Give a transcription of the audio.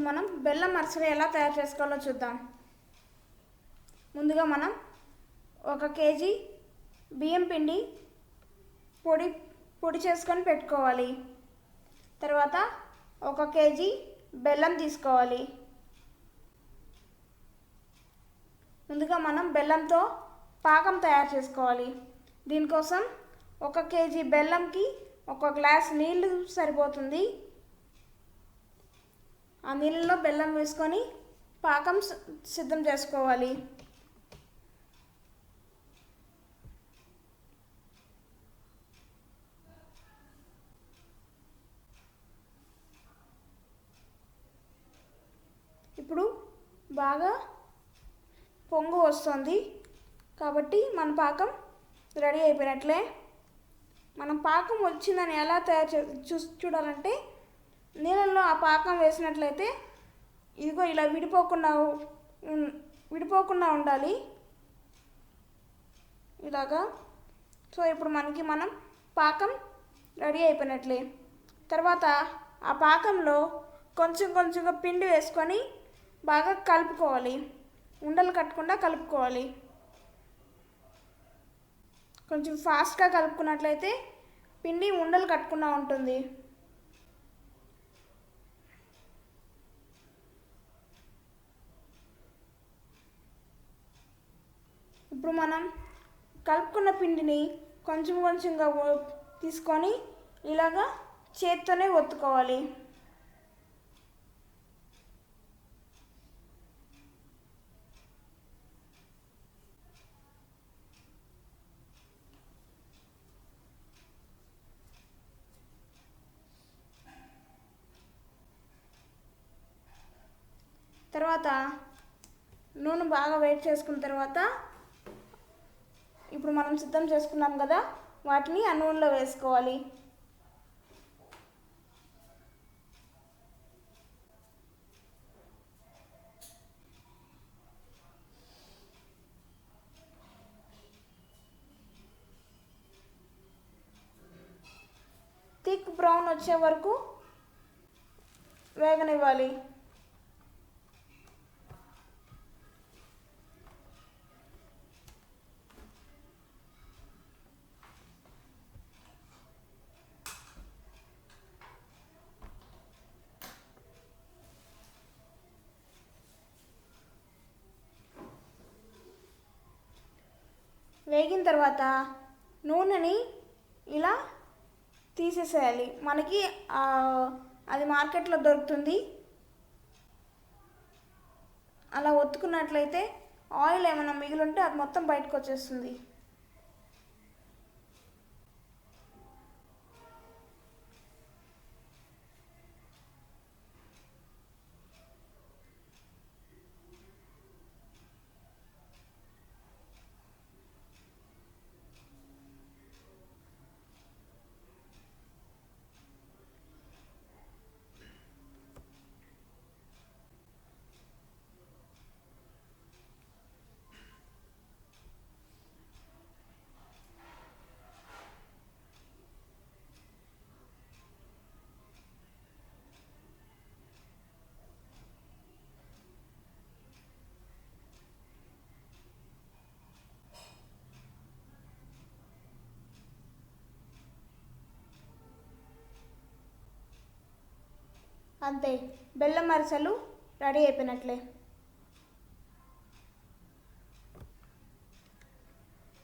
మనం బెల్లం అరిసెలు ఎలా తయారు చేసుకోవాలో చూద్దాం. ముందుగా మనం 1 కేజీ బియ్యం పిండి పొడి చేసుకొని పెట్టుకోవాలి. తర్వాత 1 కేజీ బెల్లం తీసుకోవాలి. ముందుగా మనం బెల్లంతో పాకం తయారు చేసుకోవాలి. దీనికోసం 1 కేజీ బెల్లంకి 1 గ్లాస్ నీళ్ళు సరిపోతుంది. ఆ నీళ్ళలో బెల్లం వేసుకొని పాకం సిద్ధం చేసుకోవాలి. ఇప్పుడు బాగా పొంగు వస్తుంది కాబట్టి మన పాకం రెడీ అయిపోయినట్లే. మనం పాకం వచ్చిందని ఎలా చూడాలంటే నీళ్ళల్లో ఆ పాకం వేసినట్లయితే ఇదిగో ఇలా విడిపోకుండా ఉండాలి ఇలాగా. సో ఇప్పుడు మనం పాకం రెడీ అయిపోయినట్లే. తర్వాత ఆ పాకంలో కొంచెంగా పిండి వేసుకొని బాగా కలుపుకోవాలి. ఉండలు కట్టకుండా కలుపుకోవాలి. కొంచెం ఫాస్ట్గా కలుపుకున్నట్లయితే పిండి ఉండలు కట్టకుండా ఉంటుంది. ఇప్పుడు మనం కలుపుకున్న పిండిని కొంచెంగా తీసుకొని ఇలాగా చేత్తోనే ఒత్తుకోవాలి. తర్వాత నూనె బాగా వేడి చేసుకున్న తర్వాత ఇప్పుడు మనం సిద్ధం చేసుకున్నాం కదా, వాటిని ఆ నూనెలో వేసుకోవాలి. థిక్ బ్రౌన్ వచ్చే వరకు వేగనివ్వాలి. వేగిన తర్వాత నూనెని ఇలా తీసేసేయాలి. మనకి అది మార్కెట్లో దొరుకుతుంది. అలా ఒత్తుకున్నట్లయితే ఆయిల్ ఏమైనా మిగిలింటే అది మొత్తం బయటకు వచ్చేస్తుంది. అంతే, బెల్లం అరిసెలు రెడీ అయిపోయినట్లే.